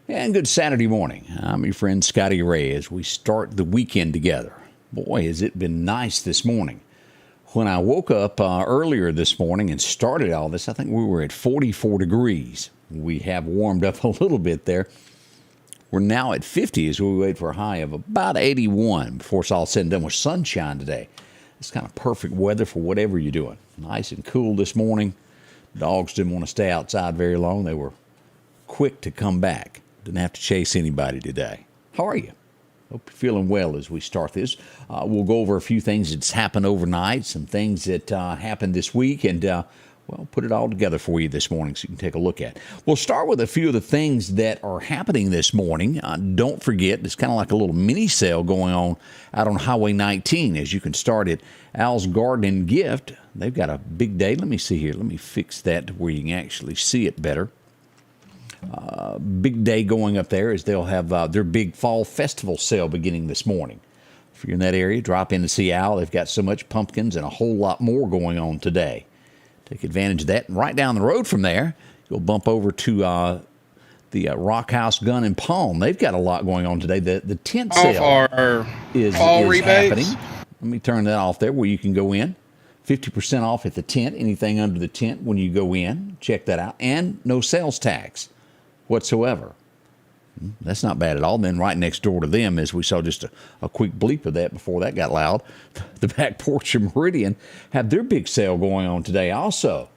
And good Saturday morning. I'm your friend Scotty Ray as we start the weekend together. Boy, has it been nice this morning. When I woke up earlier this morning and started all this, I think we were at 44 degrees. We have warmed up a little bit there. We're now at 50 as we wait for a high of about 81 before it's all said and done with sunshine today. It's kind of perfect weather for whatever you're doing. Nice and cool this morning. Dogs didn't want to stay outside very long. They were quick to come back. Didn't have to chase anybody today. How are you? Hope you're feeling well as we start this. We'll go over a few things that's happened overnight, some things that happened this week, and put it all together for you this morning so you can take a look at. We'll start with a few of the things that are happening this morning. Don't forget, it's kind of like a little mini sale going on out on Highway 19 as you can start at Al's Garden and Gift. They've got a big day. Let me see here. Let me fix that to where you can actually see it better. Big day going up there as they'll have their big fall festival sale beginning this morning. If you're in that area, drop in to see Al. They've got so much pumpkins and a whole lot more going on today. Take advantage of that. And right down the road from there, you'll bump over to the Rock House Gun and Palm. They've got a lot going on today. The tent sale is happening. Let me turn that off there where you can go in. 50% off at the tent, anything under the tent when you go in. Check that out. And no sales tax whatsoever. That's not bad at all. Then right next door to them, as we saw just a quick bleep of that before that got loud, the back porch of Meridian have their big sale going on today also.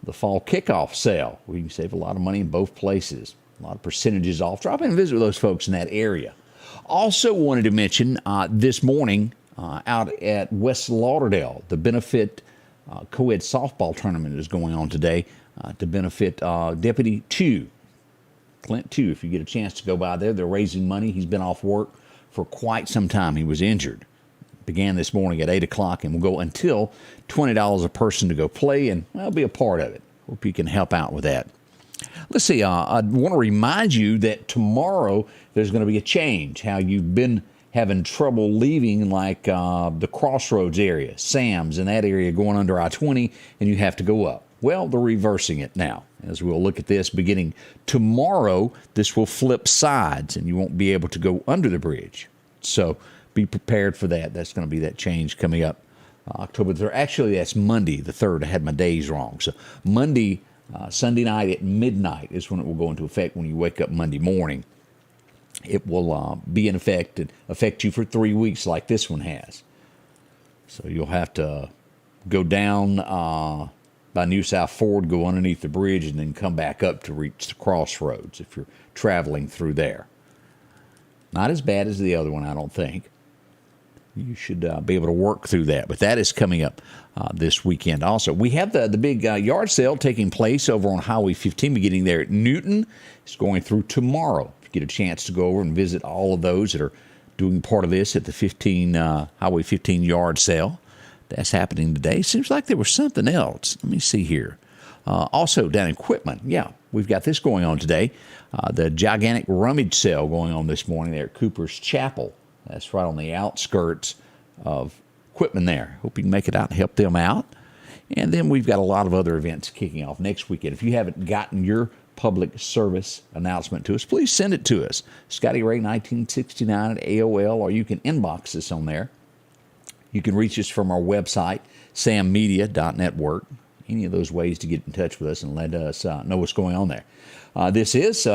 The fall kickoff sale, where you can save a lot of money in both places. A lot of percentages off. Drop in and visit with those folks in that area. Also wanted to mention this morning out at West Lauderdale, the benefit co-ed softball tournament is going on today to benefit Deputy Tew. Clint Tew, if you get a chance to go by there, they're raising money. He's been off work for quite some time. He was injured. Began this morning at 8 o'clock and will go until $20 a person to go play, and I'll be a part of it. Hope you can help out with that. Let's see, I want to remind you that tomorrow there's going to be a change. How you've been having trouble leaving like the Crossroads area, Sam's in that area going under I-20, and you have to go up. Well, they're reversing it now. As we'll look at this beginning tomorrow, this will flip sides, and you won't be able to go under the bridge. So be prepared for that. That's going to be that change coming up October 3rd. Actually, that's Monday the 3rd. I had my days wrong. So Monday, Sunday night at midnight is when it will go into effect when you wake up Monday morning. It will be in effect and affect you for 3 weeks like this one has. So you'll have to go down by New South Ford, go underneath the bridge, and then come back up to reach the Crossroads if you're traveling through there. Not as bad as the other one, I don't think. You should be able to work through that. But that is coming up this weekend also. We have the big yard sale taking place over on Highway 15, beginning there at Newton. It's going through tomorrow. If you get a chance to go over and visit all of those that are doing part of this at the Highway 15 yard sale. That's happening today. Seems like there was something else. Let me see here. Also down in Quitman, we've got this going on today. The gigantic rummage sale going on this morning there at Cooper's Chapel. That's right on the outskirts of Quitman there. Hope you can make it out and help them out. And then we've got a lot of other events kicking off next weekend. If you haven't gotten your public service announcement to us, please send it to us. Scotty Ray 1969 at AOL, or you can inbox us on there. You can reach us from our website, sammedia.network. Any of those ways to get in touch with us and let us know what's going on there. This is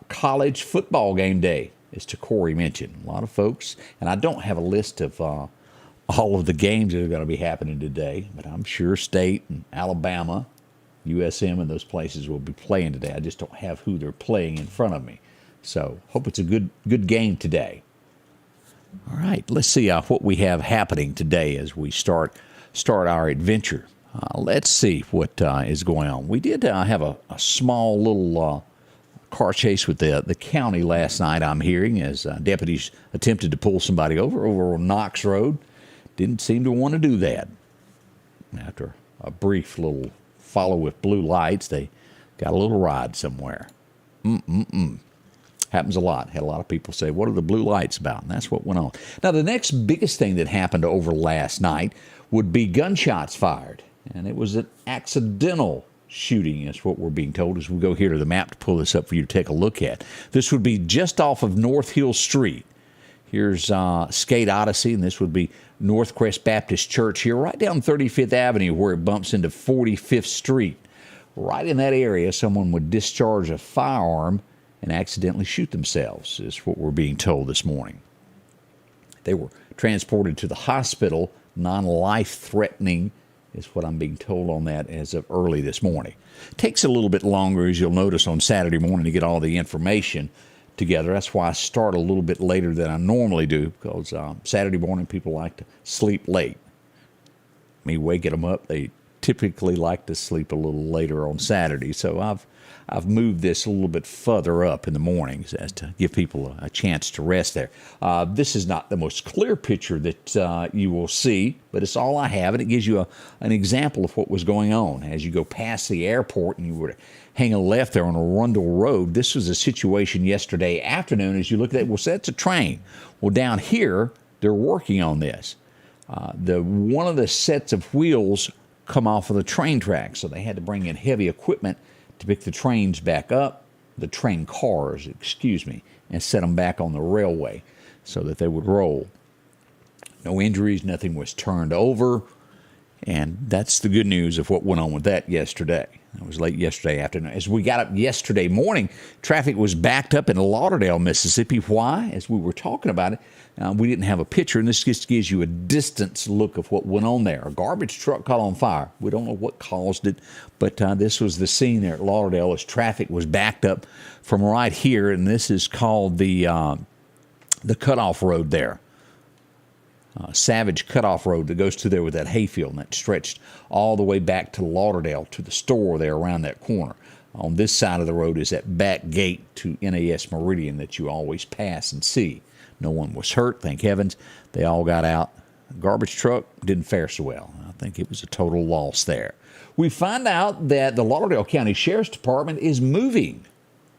college football game day, as Corey mentioned. A lot of folks, and I don't have a list of all of the games that are going to be happening today, but I'm sure State and Alabama, USM, and those places will be playing today. I just don't have who they're playing in front of me. So hope it's a good game today. All right, let's see what we have happening today as we start our adventure. Let's see what is going on. We did have a small little car chase with the county last night, I'm hearing, as deputies attempted to pull somebody over on Knox Road. Didn't seem to want to do that. After a brief little follow with blue lights, they got a little ride somewhere. Happens a lot. Had a lot of people say, what are the blue lights about? And that's what went on. Now, the next biggest thing that happened over last night would be gunshots fired. And it was an accidental shooting is what we're being told as we go here to the map to pull this up for you to take a look at. This would be just off of North Hill Street. Here's Skate Odyssey, and this would be Northcrest Baptist Church here, right down 35th Avenue where it bumps into 45th Street. Right in that area, someone would discharge a firearm and accidentally shoot themselves, is what we're being told this morning. They were transported to the hospital, non-life-threatening, is what I'm being told on that as of early this morning. Takes a little bit longer, as you'll notice, on Saturday morning to get all the information together. That's why I start a little bit later than I normally do, because Saturday morning people like to sleep late. Me waking them up, they typically like to sleep a little later on Saturday. So I've moved this a little bit further up in the mornings as to give people a chance to rest there. This is not the most clear picture that you will see, but it's all I have, and it gives you an example of what was going on. As you go past the airport and you were to hang a left there on Arundel Road, this was a situation yesterday afternoon. As you look at it, well, so that's a train. Well, down here, they're working on this. One of the sets of wheels come off of the train track, so they had to bring in heavy equipment to pick the train cars, and set them back on the railway so that they would roll. No injuries, nothing was turned over, and that's the good news of what went on with that yesterday. It was late yesterday afternoon. As we got up yesterday morning, traffic was backed up in Lauderdale, Mississippi. Why? As we were talking about it, we didn't have a picture, and this just gives you a distance look of what went on there. A garbage truck caught on fire. We don't know what caused it, but this was the scene there at Lauderdale as traffic was backed up from right here, and this is called the cutoff road there. Savage Cutoff Road that goes through there with that hayfield, and that stretched all the way back to Lauderdale to the store there around that corner. On this side of the road is that back gate to NAS Meridian that you always pass and see. No one was hurt, thank heavens. They all got out. The garbage truck didn't fare so well. I think it was a total loss there. We find out that the Lauderdale County Sheriff's Department is moving.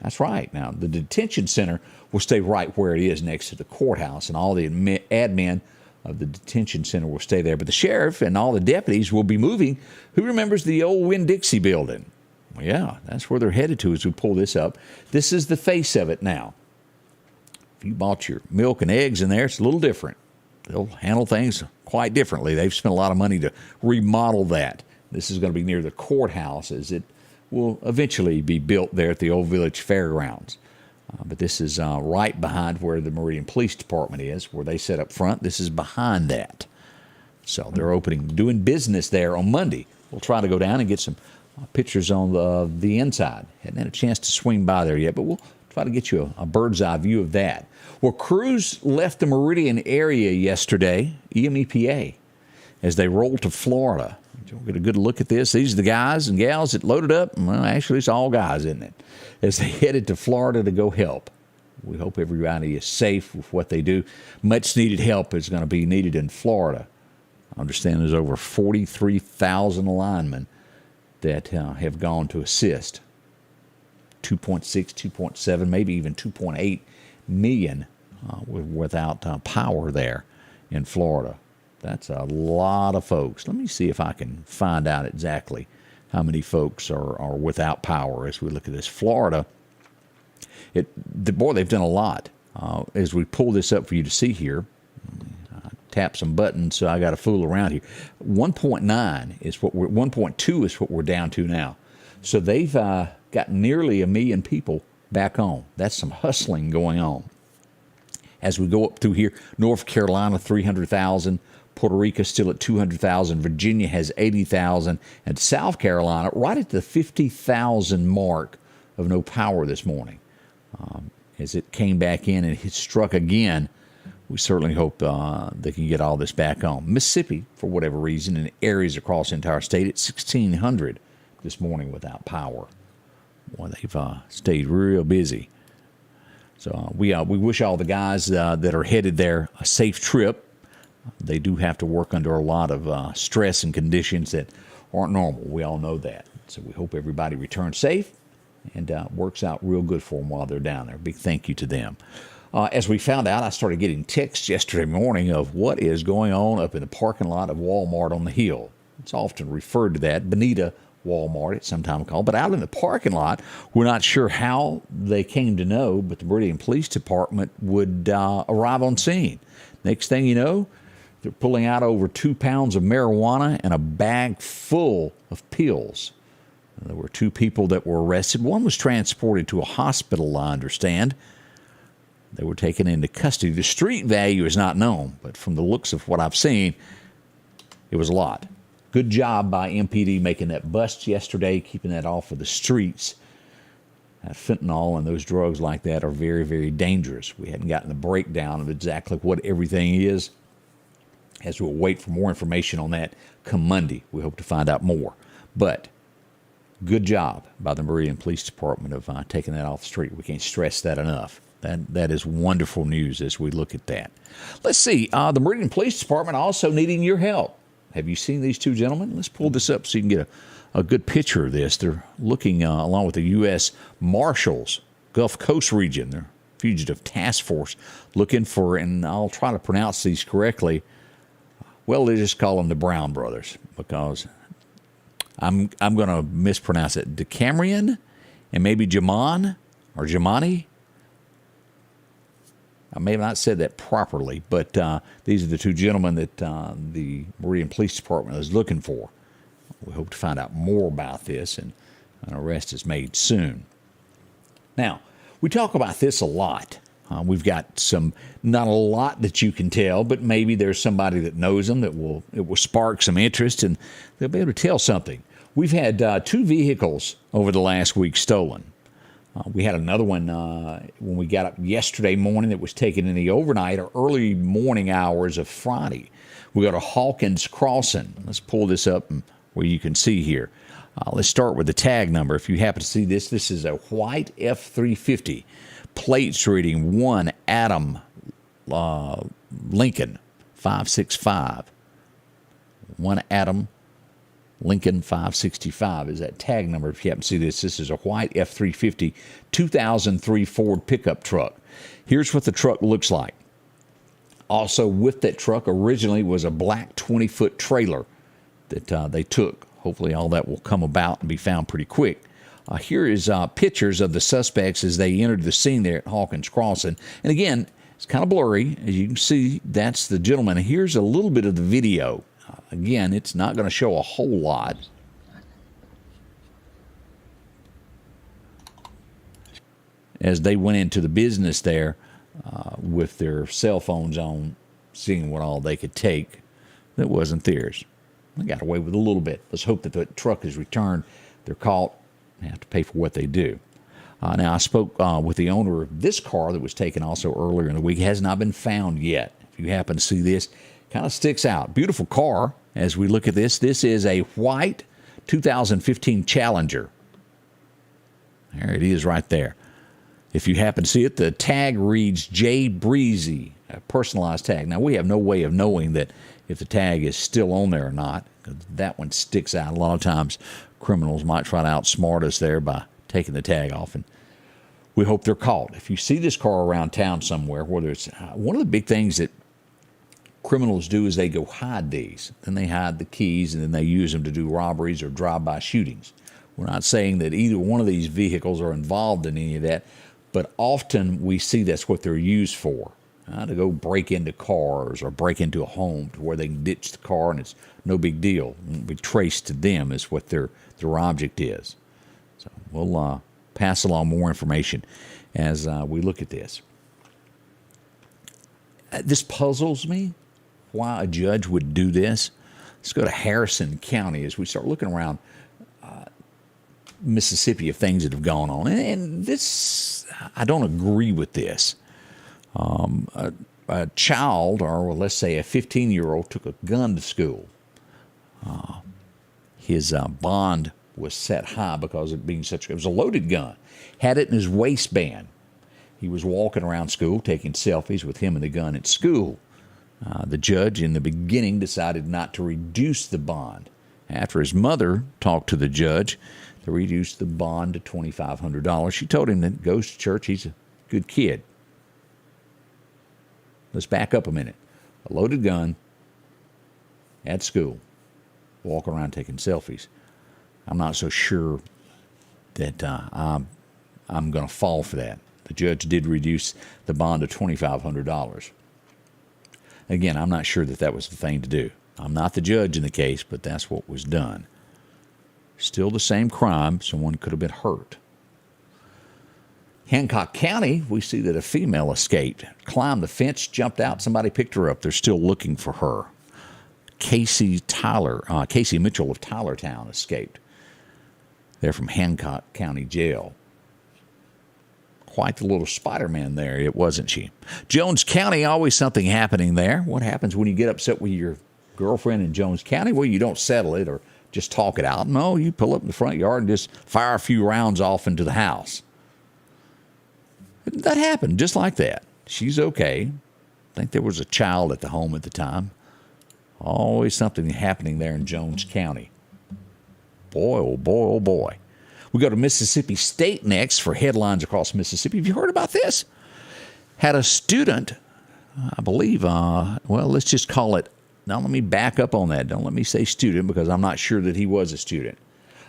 That's right. Now, the detention center will stay right where it is next to the courthouse, and all the admin of the detention center will stay there. But the sheriff and all the deputies will be moving. Who remembers the old Winn-Dixie building? Well, yeah, that's where they're headed to as we pull this up. This is the face of it now. If you bought your milk and eggs in there, it's a little different. They'll handle things quite differently. They've spent a lot of money to remodel that. This is going to be near the courthouse, as it will eventually be built there at the Old Village Fairgrounds. But this is right behind where the Meridian Police Department is, where they set up front. This is behind that. So they're doing business there on Monday. We'll try to go down and get some pictures on the inside. Hadn't had a chance to swing by there yet, but we'll try to get you a bird's eye view of that. Well, crews left the Meridian area yesterday, EMEPA, as they rolled to Florida. We'll get a good look at this. These are the guys and gals that loaded up. Well, actually, it's all guys, isn't it? As they headed to Florida to go help. We hope everybody is safe with what they do. Much needed help is going to be needed in Florida. I understand there's over 43,000 linemen that have gone to assist. 2.6, 2.7, maybe even 2.8 million without power there in Florida. That's a lot of folks. Let me see if I can find out exactly how many folks are without power as we look at this. Florida, they've done a lot. As we pull this up for you to see here, tap some buttons, so I got to fool around here. 1.9 is what 1.2 is what we're down to now. So they've got nearly 1 million people back home. That's some hustling going on. As we go up through here, North Carolina, 300,000. Puerto Rico still at 200,000. Virginia has 80,000. And South Carolina right at the 50,000 mark of no power this morning. As it came back in and it struck again, we certainly hope they can get all this back on. Mississippi, for whatever reason, in areas across the entire state, at 1,600 this morning without power. Boy, they've stayed real busy. So we wish all the guys that are headed there a safe trip. They do have to work under a lot of stress and conditions that aren't normal. We all know that. So we hope everybody returns safe and works out real good for them while they're down there. Big thank you to them. As we found out, I started getting texts yesterday morning of what is going on up in the parking lot of Walmart on the Hill. It's often referred to that, Bonita Walmart at some time call, but out in the parking lot, we're not sure how they came to know, but the Meridian Police Department would arrive on scene. Next thing you know, they're pulling out over 2 pounds of marijuana and a bag full of pills. There were 2 people that were arrested. One was transported to a hospital, I understand. They were taken into custody. The street value is not known, but from the looks of what I've seen, it was a lot. Good job by MPD making that bust yesterday, keeping that off of the streets. Fentanyl and those drugs like that are very, very dangerous. We hadn't gotten the breakdown of exactly what everything is, as we'll wait for more information on that come Monday. We hope to find out more. But good job by the Meridian Police Department of taking that off the street. We can't stress that enough. That is wonderful news as we look at that. Let's see. The Meridian Police Department also needing your help. Have you seen these 2 gentlemen? Let's pull this up so you can get a good picture of this. They're looking along with the U.S. Marshals, Gulf Coast region, their Fugitive Task Force, looking for, and I'll try to pronounce these correctly. Well, they just call them the Brown Brothers because I'm going to mispronounce it. Decameron and maybe Jamon or Jamani. I may have not said that properly, but these are the 2 gentlemen that the Meridian Police Department is looking for. We hope to find out more about this, and an arrest is made soon. Now, we talk about this a lot. We've got not a lot that you can tell, but maybe there's somebody that knows them it will spark some interest, and they'll be able to tell something. We've had 2 vehicles over the last week stolen. We had another one when we got up yesterday morning that was taken in the overnight or early morning hours of Friday. We go to Hawkins Crossing. Let's pull this up where you can see here. Let's start with the tag number. If you happen to see this, this is a white F-350. Plates reading 1 Adam Lincoln 565. 1 Adam Lincoln 565 is that tag number. If you happen to see this, this is a white F-350 2003 Ford pickup truck. Here's what the truck looks like. Also with that truck originally was a black 20-foot trailer that they took. Hopefully all that will come about and be found pretty quick. Here is pictures of the suspects as they entered the scene there at Hawkins Crossing. And again, it's kind of blurry. As you can see, that's the gentleman. Here's a little bit of the video. Again, it's not going to show a whole lot. As they went into the business there with their cell phones on, seeing what all they could take that wasn't theirs. They got away with a little bit. Let's hope that the truck is returned. They're caught and have to pay for what they do. Now, I spoke with the owner of this car that was taken also earlier in the week. It has not been found yet. If you happen to see this, kind of sticks out. Beautiful car as we look at this. This is a white 2015 Challenger. There it is right there. If you happen to see it, the tag reads J. Breezy, a personalized tag. Now, we have no way of knowing that if the tag is still on there or not. That one sticks out. A lot of times criminals might try to outsmart us there by taking the tag off, and we hope they're caught. If you see this car around town somewhere, whether it's one of the big things that criminals do is they go hide these. Then they hide the keys, and then they use them to do robberies or drive-by shootings. We're not saying that either one of these vehicles are involved in any of that, but often we see that's what they're used for, to go break into cars or break into a home to where they can ditch the car and it's no big deal. It won't be traced to them as what their object is. So we'll pass along more information as we look at this. This puzzles me, why a judge would do this. Let's go to Harrison County as we start looking around Mississippi of things that have gone on. And this, I don't agree with this. A child, or let's say a 15-year-old, took a gun to school. His bond was set high because it being it was a loaded gun. Had it in his waistband. He was walking around school taking selfies with him and the gun at school. The judge in the beginning decided not to reduce the bond. After his mother talked to the judge, they reduced the bond to $2,500. She told him that goes to church, he's a good kid. Let's back up a minute. A loaded gun at school, walking around taking selfies. I'm not so sure that I'm going to fall for that. The judge did reduce the bond to $2,500. Again, I'm not sure that that was the thing to do. I'm not the judge in the case, but that's what was done. Still the same crime. Someone could have been hurt. Hancock County, we see that a female escaped, climbed the fence, jumped out. Somebody picked her up. They're still looking for her. Casey Mitchell of Tylertown escaped. They're from Hancock County Jail. Quite the little Spider-Man there, it wasn't she? Jones County, always something happening there. What happens when you get upset with your girlfriend in Jones County? Well, you don't settle it or just talk it out. No, you pull up in the front yard and just fire a few rounds off into the house. That happened just like that. She's okay. I think there was a child at the home at the time. Always something happening there in Jones County. Boy, oh boy, oh boy. We go to Mississippi State next for headlines across Mississippi. Have you heard about this? Had a student, I believe, let's just call it, now let me back up on that. Don't let me say student because I'm not sure that he was a student.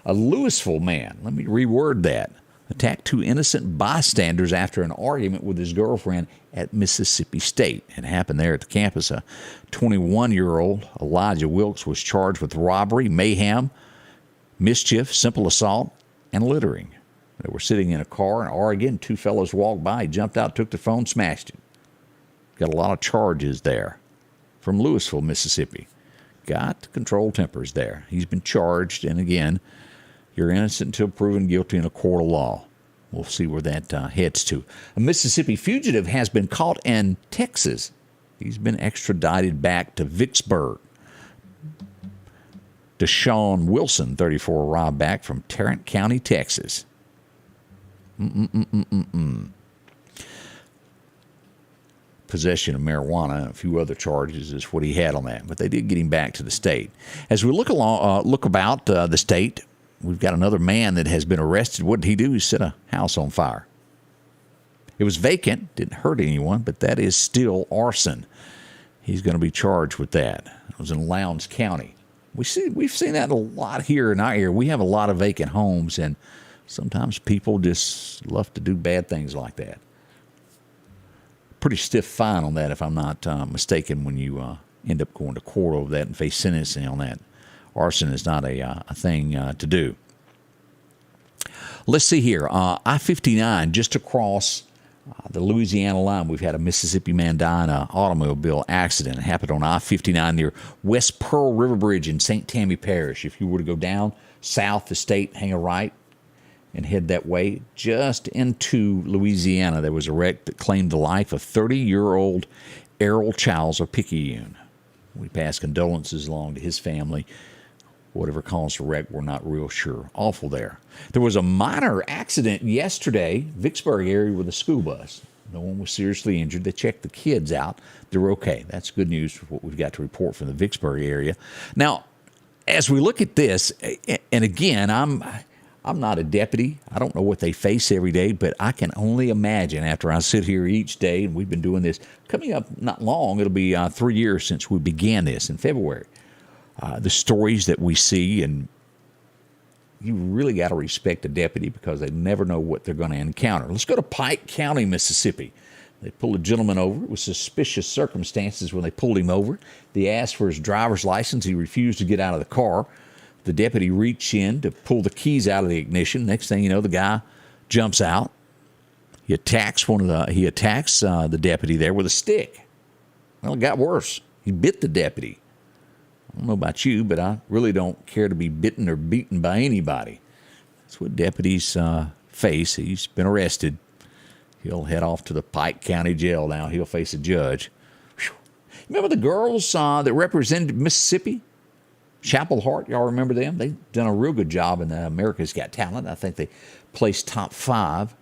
A Louisville man, let me reword that, attacked two innocent bystanders after an argument with his girlfriend at Mississippi State. It happened there at the campus. A 21-year-old, Elijah Wilkes, was charged with robbery, mayhem, mischief, simple assault, and littering. They were sitting in a car in Oregon. Two fellows walked by. He jumped out, took the phone, smashed it. Got a lot of charges there from Louisville, Mississippi. Got to control tempers there. He's been charged, and again, you're innocent until proven guilty in a court of law. We'll see where that heads to. A Mississippi fugitive has been caught in Texas. He's been extradited back to Vicksburg. Deshaun Wilson, 34, arrived back from Tarrant County, Texas. Possession of marijuana and a few other charges is what he had on that. But they did get him back to the state. As we look about the state, we've got another man that has been arrested. What did he do? He set a house on fire. It was vacant, didn't hurt anyone, but that is still arson. He's going to be charged with that. It was in Lowndes County. We've seen that a lot here in our area. We have a lot of vacant homes, and sometimes people just love to do bad things like that. Pretty stiff fine on that, if I'm not mistaken, when you end up going to court over that and face sentencing on that. Arson is not a thing to do. Let's see here. I-59, just across the Louisiana line, we've had a Mississippi man die in an automobile accident. It happened on I-59 near West Pearl River Bridge in St. Tammy Parish. If you were to go down south the state, hang a right, and head that way, just into Louisiana, there was a wreck that claimed the life of 30-year-old Errol Childs of Picayune. We pass condolences along to his family. Whatever caused the wreck, we're not real sure. Awful there. There was a minor accident yesterday, Vicksburg area, with a school bus. No one was seriously injured. They checked the kids out. They're okay. That's good news for what we've got to report from the Vicksburg area. Now, as we look at this, and again, I'm not a deputy. I don't know what they face every day, but I can only imagine after I sit here each day, and we've been doing this coming up not long. It'll be 3 years since we began this in February. The stories that we see, and you really got to respect a deputy because they never know what they're going to encounter. Let's go to Pike County, Mississippi. They pulled a gentleman over. It was suspicious circumstances when they pulled him over. They asked for his driver's license. He refused to get out of the car. The deputy reached in to pull the keys out of the ignition. Next thing you know, the guy jumps out. He attacks the deputy there with a stick. Well, it got worse. He bit the deputy. I don't know about you, but I really don't care to be bitten or beaten by anybody. That's what deputies face. He's been arrested. He'll head off to the Pike County Jail now. He'll face a judge. Whew. Remember the girls that represented Mississippi? Chapel Hart, y'all remember them? They've done a real good job in America's Got Talent. I think they placed top 5.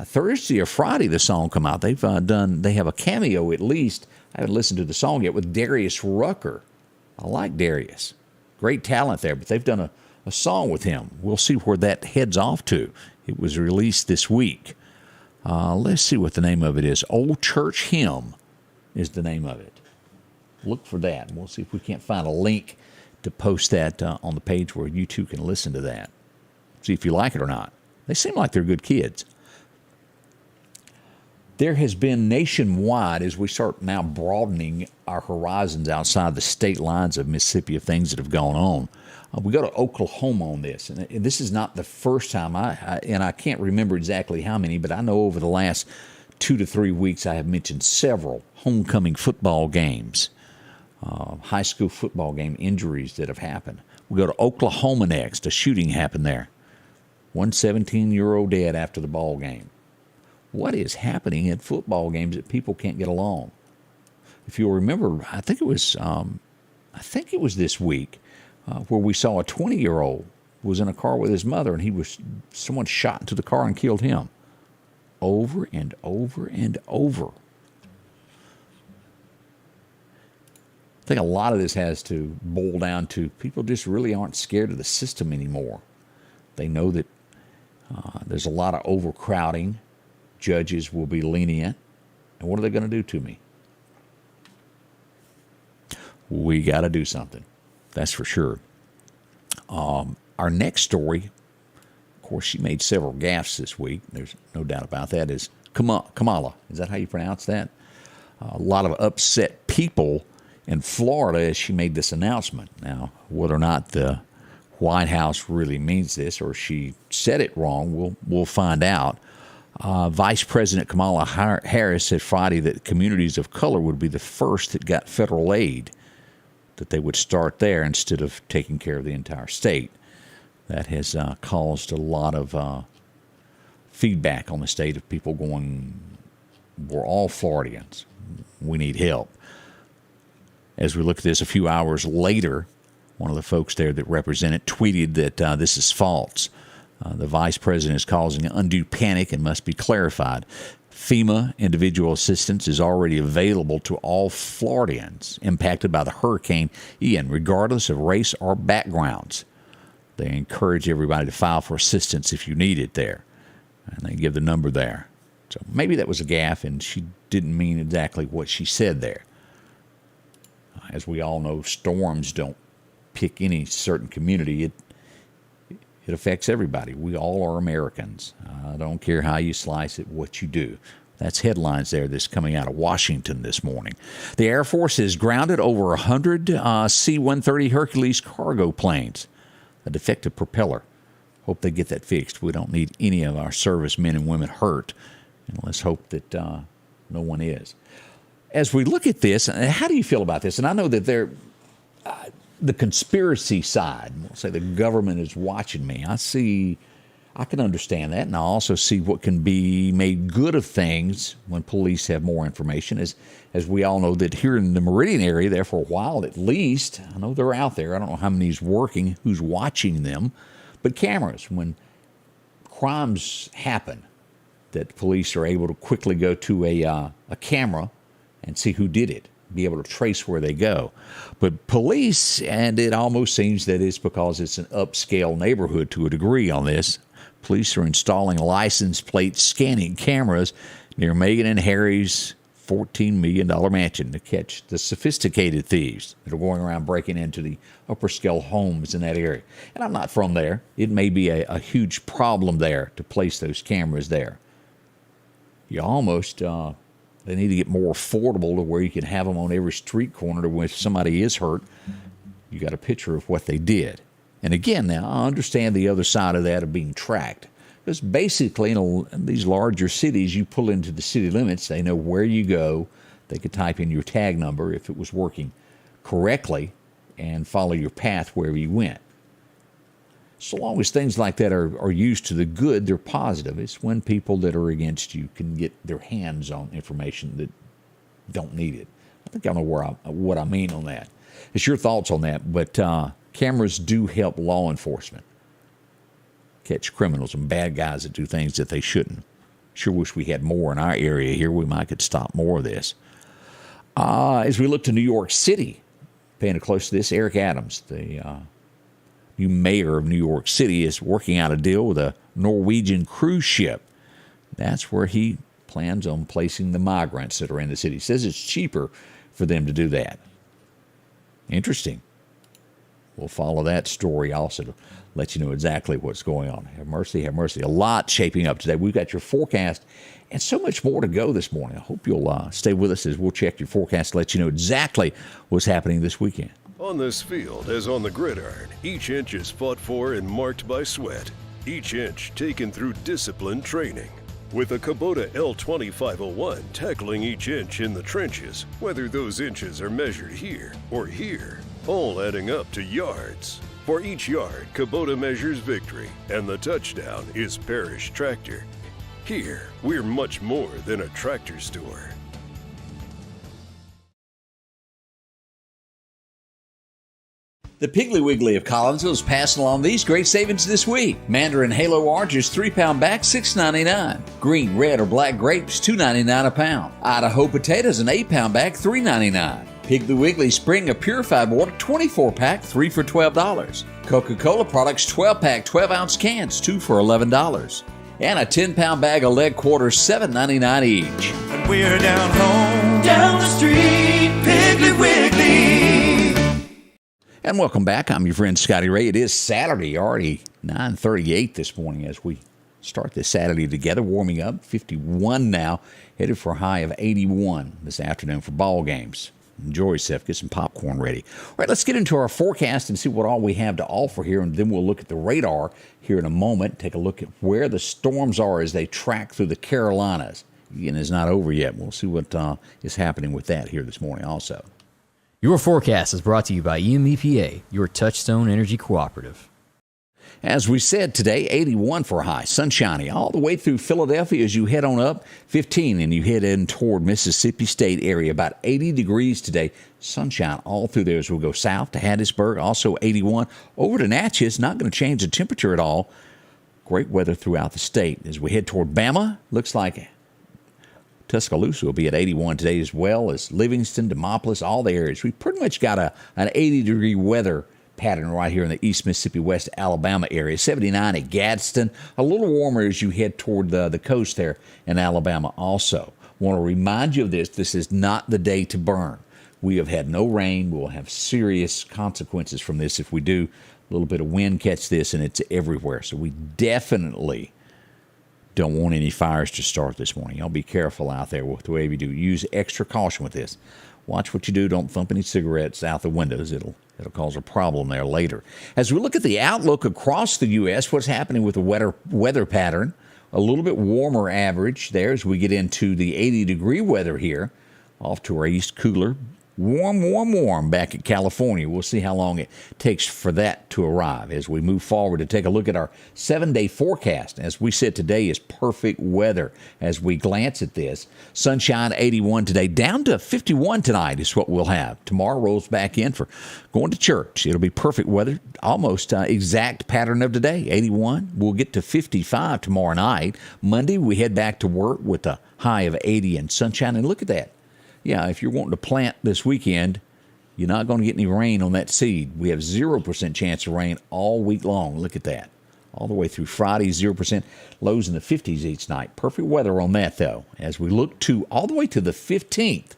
Thursday or Friday, the song come out. They have a cameo at least. I haven't listened to the song yet with Darius Rucker. I like Darius. Great talent there, but they've done a song with him. We'll see where that heads off to. It was released this week. Let's see what the name of it is. Old Church Hymn is the name of it. Look for that. We'll see if we can't find a link to post that on the page where you too can listen to that. See if you like it or not. They seem like they're good kids. There has been nationwide, as we start now broadening our horizons outside the state lines of Mississippi of things that have gone on. We go to Oklahoma on this, and this is not the first time, and I can't remember exactly how many, but I know over the last 2 to 3 weeks I have mentioned several homecoming football games, high school football game injuries that have happened. We go to Oklahoma next. A shooting happened there. One 17-year-old dead after the ball game. What is happening at football games that people can't get along? If you'll remember, I think it was this week where we saw a 20-year-old was in a car with his mother, and someone shot into the car and killed him. Over and over and over. I think a lot of this has to boil down to people just really aren't scared of the system anymore. They know that there's a lot of overcrowding. Judges will be lenient. And what are they going to do to me? We got to do something. That's for sure. Our next story, of course, she made several gaffes this week. There's no doubt about that, is Kamala. Is that how you pronounce that? A lot of upset people in Florida as she made this announcement. Now, whether or not the White House really means this or she said it wrong, we'll find out. Vice President Kamala Harris said Friday that communities of color would be the first that got federal aid, that they would start there instead of taking care of the entire state. That has caused a lot of feedback on the state of people going, we're all Floridians. We need help. As we look at this a few hours later, one of the folks there that represented tweeted that this is false. The vice president is causing undue panic and must be clarified. FEMA individual assistance is already available to all Floridians impacted by the Hurricane Ian, regardless of race or backgrounds. They encourage everybody to file for assistance if you need it there. And they give the number there. So maybe that was a gaffe and she didn't mean exactly what she said there. As we all know, storms don't pick any certain community. It affects everybody. We all are Americans. I don't care how you slice it, what you do. That's headlines there that's coming out of Washington this morning. The Air Force has grounded over 100 C-130 Hercules cargo planes. A defective propeller. Hope they get that fixed. We don't need any of our servicemen and women hurt. And let's hope that no one is. As we look at this, how do you feel about this? And I know that the conspiracy side, we'll say the government is watching me. I can understand that, and I also see what can be made good of things when police have more information. As we all know that here in the Meridian area, there for a while at least, I know they're out there. I don't know how many's working, who's watching them, but cameras. When crimes happen, that police are able to quickly go to a camera and see who did it, be able to trace where they go. But police, and it almost seems that it's because it's an upscale neighborhood to a degree on this, police are installing license plate scanning cameras near Meghan and Harry's $14 million mansion to catch the sophisticated thieves that are going around breaking into the upper scale homes in that area. And I'm not from there. It may be a huge problem there to place those cameras there. You almost... They need to get more affordable to where you can have them on every street corner to where if somebody is hurt, you got a picture of what they did. And again, now, I understand the other side of that of being tracked. Because basically, in these larger cities, you pull into the city limits, they know where you go. They could type in your tag number if it was working correctly and follow your path wherever you went. So long as things like that are used to the good, they're positive. It's when people that are against you can get their hands on information that don't need it. I think I know what I mean on that. It's your thoughts on that, but cameras do help law enforcement catch criminals and bad guys that do things that they shouldn't. Sure wish we had more in our area here. We might could stop more of this. As we look to New York City, paying close to this, Eric Adams, the new mayor of New York City, is working out a deal with a Norwegian cruise ship. That's where he plans on placing the migrants that are in the city. He says it's cheaper for them to do that. Interesting. We'll follow that story also to let you know exactly what's going on. Have mercy, have mercy. A lot shaping up today. We've got your forecast and so much more to go this morning. I hope you'll stay with us as we'll check your forecast to let you know exactly what's happening this weekend. On this field, as on the gridiron, each inch is fought for and marked by sweat. Each inch taken through disciplined training. With a Kubota L2501 tackling each inch in the trenches, whether those inches are measured here or here, all adding up to yards. For each yard, Kubota measures victory, and the touchdown is Parrish Tractor. Here, we're much more than a tractor store. The Piggly Wiggly of Collinsville is passing along these great savings this week. Mandarin Halo Oranges 3-pound bag, $6.99. Green, red, or black grapes, $2.99 a pound. Idaho potatoes, an 8-pound bag, $3.99. Piggly Wiggly Spring of Purified Water, 24-pack, 3 for $12. Coca-Cola products, 12-pack, 12-ounce cans, 2 for $11. And a 10-pound bag of lead quarters, $7.99 each. And we're down home, down the street, Piggly Wiggly. And welcome back. I'm your friend Scotty Ray. It is Saturday, already 9:38 this morning as we start this Saturday together, warming up. 51 now, headed for a high of 81 this afternoon for ball games. Enjoy yourself. Get some popcorn ready. All right, let's get into our forecast and see what all we have to offer here, and then we'll look at the radar here in a moment. Take a look at where the storms are as they track through the Carolinas. Again, it's not over yet. We'll see what is happening with that here this morning also. Your forecast is brought to you by EMEPA, your Touchstone Energy Cooperative. As we said today, 81 for a high, sunshiny all the way through Philadelphia as you head on up, 15 and you head in toward Mississippi State area, about 80 degrees today, sunshine all through there as we go south to Hattiesburg, also 81. Over to Natchez, not going to change the temperature at all. Great weather throughout the state. As we head toward Bama, looks like Tuscaloosa will be at 81 today, as well as Livingston, Demopolis, all the areas. We've pretty much got an 80-degree weather pattern right here in the East Mississippi, West Alabama area. 79 at Gadsden, a little warmer as you head toward the coast there in Alabama also. Want to remind you of this. This is not the day to burn. We have had no rain. We'll have serious consequences from this if we do. A little bit of wind catch this, and it's everywhere. So we definitely don't want any fires to start this morning. Y'all be careful out there with whatever you do. Use extra caution with this. Watch what you do. Don't thump any cigarettes out the windows. It'll cause a problem there later. As we look at the outlook across the U.S., what's happening with the weather pattern, a little bit warmer average there as we get into the 80-degree weather here, off to our east, cooler. Warm back at California. We'll see how long it takes for that to arrive as we move forward to take a look at our 7-day forecast. As we said, today is perfect weather as we glance at this. Sunshine 81 today, down to 51 tonight is what we'll have. Tomorrow rolls back in for going to church. It'll be perfect weather, almost exact pattern of today, 81. We'll get to 55 tomorrow night. Monday, we head back to work with a high of 80 and sunshine. And look at that. Yeah, if you're wanting to plant this weekend, you're not going to get any rain on that seed. We have 0% chance of rain all week long. Look at that. All the way through Friday, 0%. Lows in the 50s each night. Perfect weather on that, though. As we look to all the way to the 15th,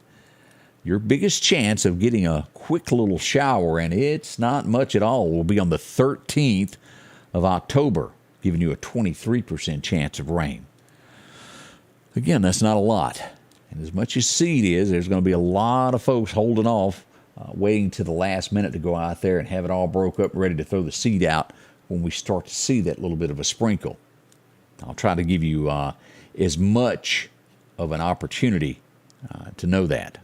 your biggest chance of getting a quick little shower, and it's not much at all, will be on the 13th of October, giving you a 23% chance of rain. Again, that's not a lot. And as much as seed is, there's going to be a lot of folks holding off, waiting to the last minute to go out there and have it all broke up, ready to throw the seed out when we start to see that little bit of a sprinkle. I'll try to give you as much of an opportunity to know that,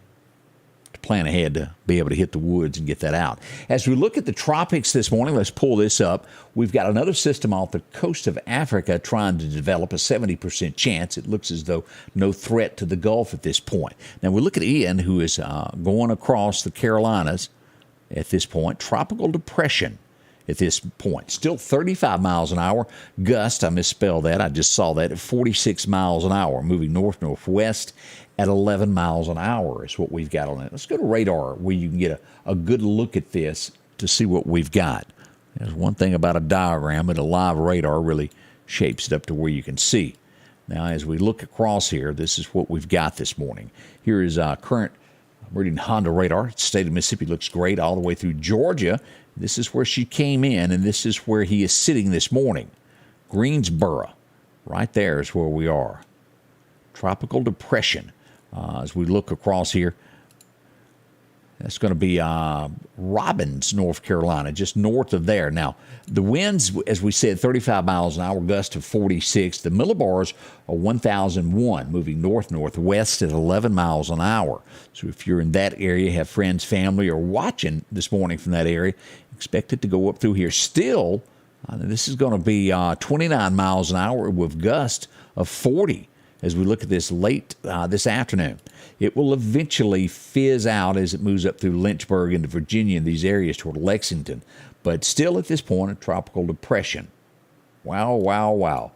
to plan ahead to be able to hit the woods and get that out. As we look at the tropics this morning, let's pull this up. We've got another system off the coast of Africa trying to develop, a 70% chance. It looks as though no threat to the Gulf at this point. Now we look at Ian, who is going across the Carolinas at this point. Tropical depression at this point. Still 35 miles an hour. Gust, I misspelled that. I just saw that at 46 miles an hour, moving north-northwest at 11 miles an hour is what we've got on it. Let's go to radar where you can get a good look at this to see what we've got. There's one thing about a diagram, but a live radar really shapes it up to where you can see. Now, as we look across here, this is what we've got this morning. Here is current Meridian Honda radar. State of Mississippi looks great all the way through Georgia. This is where she came in, and this is where he is sitting this morning. Greensboro, right there is where we are. Tropical depression. As we look across here, that's going to be Robbins, North Carolina, just north of there. Now, the winds, as we said, 35 miles an hour, gust of 46. The millibars are 1,001, moving north-northwest at 11 miles an hour. So if you're in that area, have friends, family, or watching this morning from that area, expect it to go up through here. Still, this is going to be 29 miles an hour with gust of 40 as we look at this late this afternoon. It will eventually fizz out as it moves up through Lynchburg into Virginia and these areas toward Lexington. But still at this point, a tropical depression. Wow, wow, wow.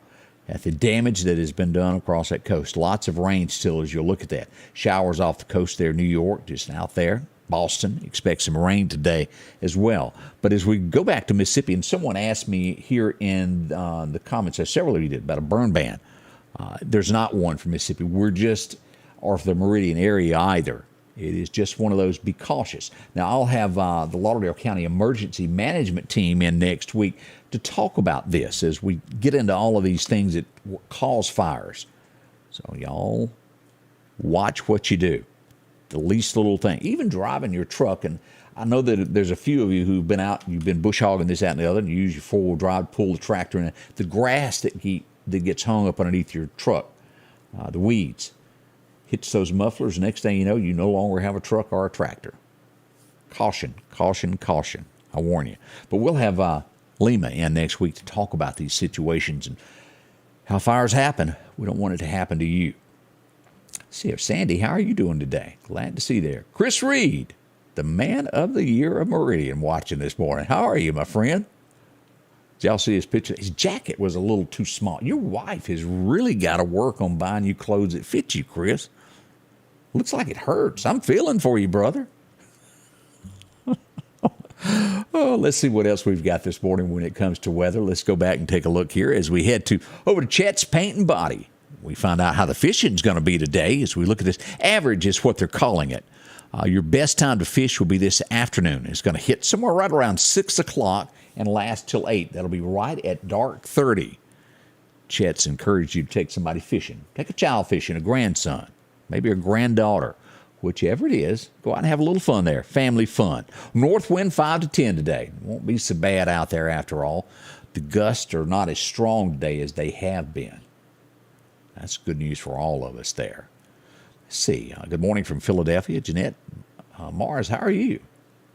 At the damage that has been done across that coast. Lots of rain still as you look at that. Showers off the coast there, New York, just out there. Boston, expect some rain today as well. But as we go back to Mississippi, and someone asked me here in the comments, several of you did, about a burn ban. There's not one for Mississippi. Or for the Meridian area either. It is just one of those, be cautious. Now, I'll have the Lauderdale County Emergency Management Team in next week to talk about this as we get into all of these things that cause fires. So, y'all, watch what you do. The least little thing. Even driving your truck, and I know that there's a few of you who've been out, you've been bush hogging this, that, and the other, and you use your four-wheel drive, pull the tractor in. The grass that gets hung up underneath your truck, the weeds, hits those mufflers. Next thing you know, you no longer have a truck or a tractor. Caution, caution, caution. I warn you. But we'll have Lima in next week to talk about these situations and how fires happen. We don't want it to happen to you. Let's see, Sandy, how are you doing today? Glad to see you there. Chris Reed, the man of the year of Meridian, watching this morning. How are you, my friend? Did y'all see his picture? His jacket was a little too small. Your wife has really got to work on buying you clothes that fit you, Chris. Looks like it hurts. I'm feeling for you, brother. Oh, let's see what else we've got this morning when it comes to weather. Let's go back and take a look here as we head over to Chet's Paint and Body. We find out how the fishing's going to be today as we look at this. Average is what they're calling it. Your best time to fish will be this afternoon. It's going to hit somewhere right around 6 o'clock and last till 8. That'll be right at dark 30. Chet's encouraged you to take somebody fishing. Take a child fishing, a grandson, maybe a granddaughter, whichever it is. Go out and have a little fun there. Family fun. North wind 5 to 10 today. Won't be so bad out there after all. The gusts are not as strong today as they have been. That's good news for all of us there. Let's see. Good morning from Philadelphia. Jeanette Mars, how are you?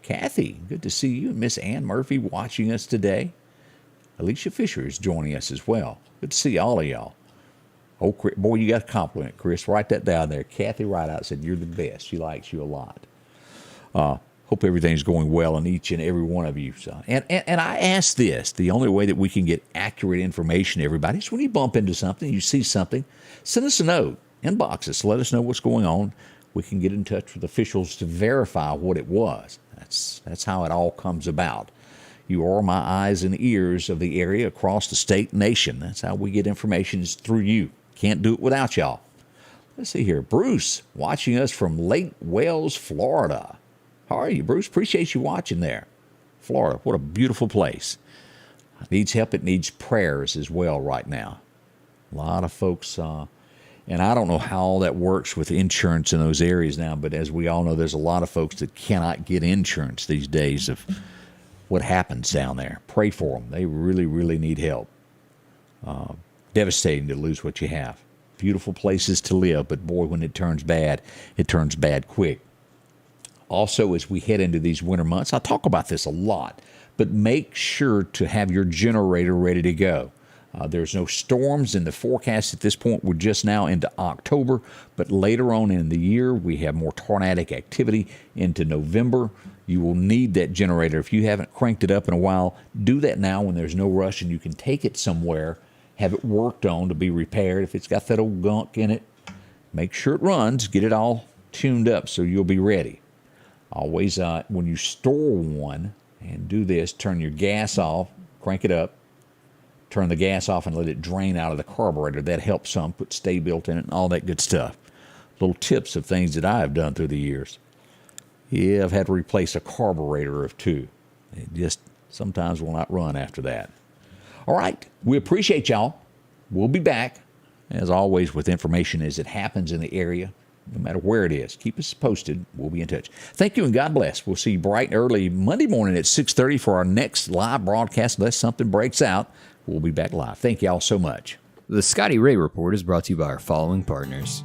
Kathy, good to see you. And Miss Ann Murphy watching us today. Alicia Fisher is joining us as well. Good to see all of y'all. Oh, boy, you got a compliment, Chris. Write that down there. Kathy Rideout said you're the best. She likes you a lot. Hope everything's going well in each and every one of you. So, and I ask this, the only way that we can get accurate information to everybody is when you bump into something, you see something, send us a note, inbox us, let us know what's going on. We can get in touch with officials to verify what it was. That's how it all comes about. You are my eyes and ears of the area across the state and nation. That's how we get information, is through you. Can't do it without y'all. Let's see here. Bruce, watching us from Lake Wales, Florida. How are you, Bruce? Appreciate you watching there. Florida, what a beautiful place. It needs help. It needs prayers as well right now. A lot of folks, and I don't know how all that works with insurance in those areas now, but as we all know, there's a lot of folks that cannot get insurance these days of what happens down there. Pray for them. They really, really need help. Devastating to lose what you have. Beautiful places to live, but boy, when it turns bad quick. Also, as we head into these winter months, I talk about this a lot, but make sure to have your generator ready to go. There's no storms in the forecast at this point. We're just now into October, but later on in the year, we have more tornadic activity into November. You will need that generator. If you haven't cranked it up in a while, do that now when there's no rush and you can take it somewhere, have it worked on to be repaired. If it's got that old gunk in it, make sure it runs, get it all tuned up so you'll be ready. Always, when you store one, and do this, turn your gas off, crank it up, turn the gas off and let it drain out of the carburetor. That helps some. Put stay built in it and all that good stuff. Little tips of things that I have done through the years. Yeah, I've had to replace a carburetor or two. It just sometimes will not run after that. All right, we appreciate y'all. We'll be back, as always, with information as it happens in the area, no matter where it is. Keep us posted. We'll be in touch. Thank you and God bless. We'll see you bright and early Monday morning at 6:30 for our next live broadcast. Unless something breaks out, we'll be back live. Thank y'all so much. The Scotty Ray Report is brought to you by our following partners: